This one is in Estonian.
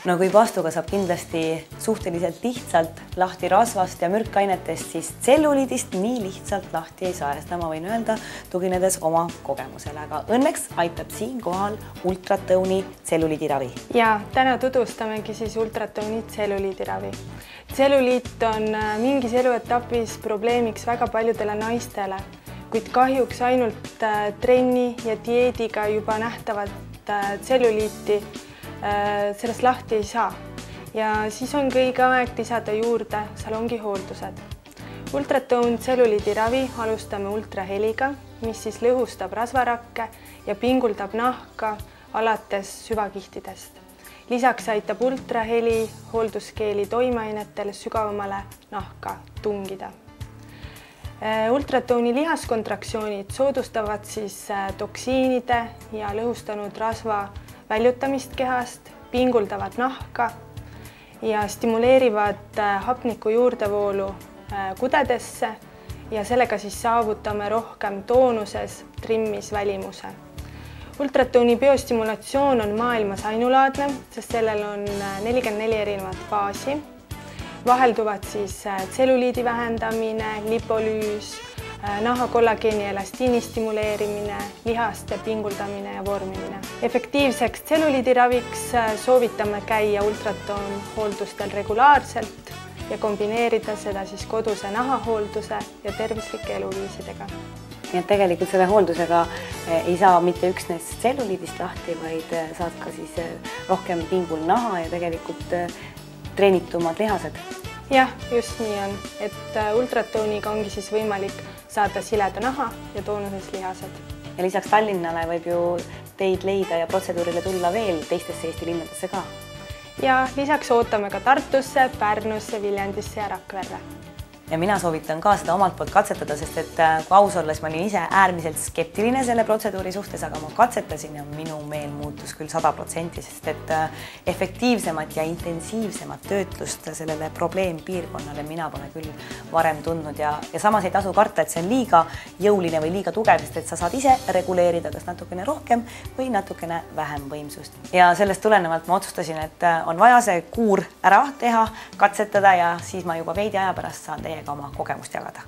No kui pastuga saab kindlasti suhteliselt lihtsalt lahti rasvast ja mürkainetest, siis tselluliidist nii lihtsalt lahti ei saa ja seda ma võin öelda, tuginedes oma kogemusele, aga õnneks aitab siinkohal Ultratone'i tselluliidiravi. Ja täna tutvustamegi siis Ultratone'i tselluliidiravi. Tselluliit on mingis eluetapis probleemiks väga paljudele naistele, kuid kahjuks ainult trenni ja dieediga juba nähtavat tselluliiti sellest lahti ei saa ja siis on õige aeg lisada juurde salongihooldused. Ultratone tselluliidiravi alustame ultraheliga, mis siis lõhustab rasvarakke ja pinguldab nahka alates süvakihtidest. Lisaks aitab ultraheli hoolduskeeli toimeainetele sügavamale nahka tungida. Ultratone'i lihaskontraktsioonid soodustavad siis toksiinide ja lõhustanud rasva väljutamist kehast, pinguldavad nahka ja stimuleerivad hapniku juurdevoolu kudedesse ja sellega siis saavutame rohkem toonuses trimmis välimuse. Ultratone'i biostimulatsioon on maailmas ainulaadne, sest sellel on 44 erinevat faasi. Vahelduvad siis tselluliidi vähendamine, lipolüüs, naha kollageeni elastiini stimuleerimine, lihaste pinguldamine ja vormimine. Efektiivseks tselluliidiraviks soovitame käia Ultratone hooldustel regulaarselt ja kombineerida seda siis koduse nahahoolduse ja tervislike eluviisidega. Nii et tegelikult selle hooldusega ei saa mitte üksnes tselluliidist lahti, vaid saad ka siis rohkem pingul naha ja tegelikult treenitumad lihased. Jah, just nii on, et Ultratone'iga ongi siis võimalik saada sileda naha ja toonuses lihased. Ja lisaks Tallinnale võib ju teid leida ja protseduurile tulla veel teistesse Eesti linnadesse ka. Ja lisaks ootame ka Tartusse, Pärnusse, Viljandisse ja Rakverre. Ja mina soovitan ka seda omalt poolt katsetada, sest et kui aus olles ma olin ise äärmiselt skeptiline selle protseduuri suhtes, aga ma katsetasin ja minu meel muutus küll 100%, sest et efektiivsemat ja intensiivsemat töötlust sellele probleempiirkonnale mina pole küll varem tundnud ja samas ei tasu karta, et see on liiga jõuline või liiga tugev, sest et sa saad ise reguleerida kas natukene rohkem või natukene vähem võimsust. Ja sellest tulenevalt ma otsustasin, et on vaja see kuur ära teha, katsetada ja siis ma juba veidi aja pärast saan teie oma kogemust jagada.